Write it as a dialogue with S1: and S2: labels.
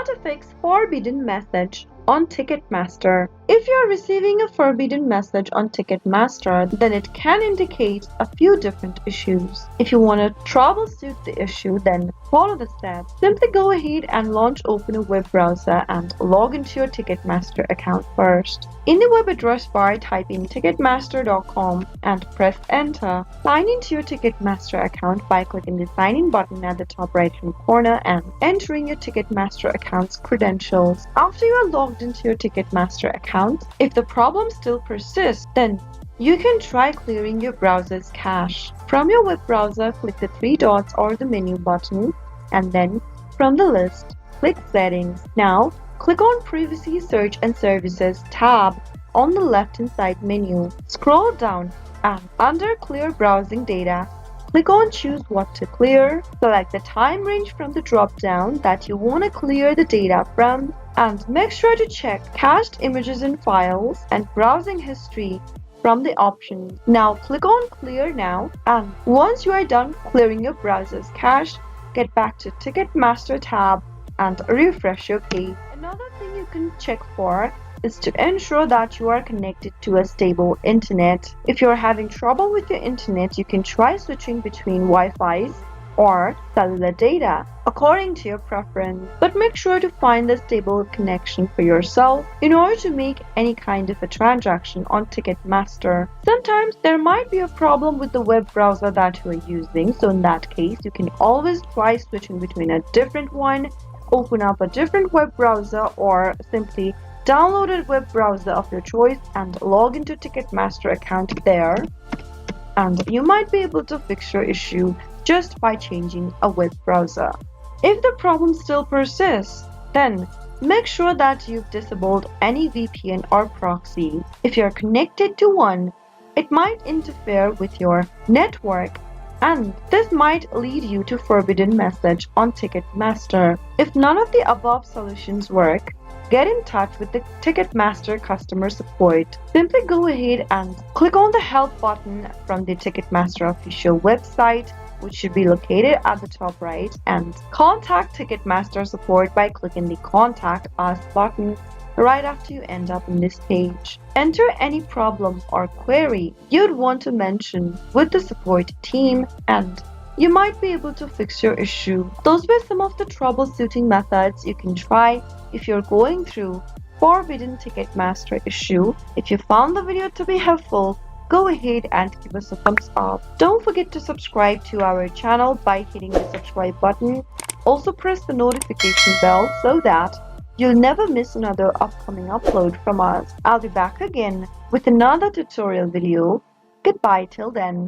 S1: to fix forbidden message on TicketMaster. If you are receiving a forbidden message on TicketMaster, then it can indicate a few different issues. If you want to troubleshoot the issue, then follow the steps. Simply go ahead and open a web browser and log into your TicketMaster account first. In the web address bar, type in ticketmaster.com and press enter. Sign into your TicketMaster account by clicking the sign in button at the top right hand corner and entering your TicketMaster account's credentials. After you are logged into your TicketMaster account, if the problem still persists, then you can try clearing your browser's cache. From your web browser, click the three dots or the menu button, and then from the list, click Settings. Now, click on Privacy, Search and Services tab on the left-hand side menu. Scroll down and under Clear Browsing Data, click on Choose What to Clear. Select the time range from the drop-down that you want to clear the data from, and make sure to check Cached Images and Files and Browsing History from the options. Now click on Clear Now, and once you are done clearing your browser's cache, get back to TicketMaster tab and refresh your page. Another thing you can check for is to ensure that you are connected to a stable internet. If you're having trouble with your internet, you can try switching between Wi-Fi's or cellular data according to your preference, but make sure to find a stable connection for yourself in order to make any kind of a transaction on TicketMaster. Sometimes there might be a problem with the web browser that you are using, so in that case you can always try switching between a different one, open up a different web browser, or simply download a web browser of your choice and log into TicketMaster account there, and you might be able to fix your issue just by changing a web browser. If the problem still persists, then make sure that you've disabled any VPN or proxy. If you're connected to one, it might interfere with your network, and this might lead you to forbidden message on TicketMaster. If none of the above solutions work, get in touch with the TicketMaster customer support. Simply go ahead and click on the help button from the TicketMaster official website, which should be located at the top right, and contact TicketMaster support by clicking the Contact Us button right after you end up in this page. Enter any problem or query you'd want to mention with the support team, and you might be able to fix your issue. Those were some of the troubleshooting methods you can try if you're going through forbidden TicketMaster issue. If you found the video to be helpful, go ahead and give us a thumbs up. Don't forget to subscribe to our channel by hitting the subscribe button. Also press the notification bell so that you'll never miss another upcoming upload from us. I'll be back again with another tutorial video. Goodbye till then.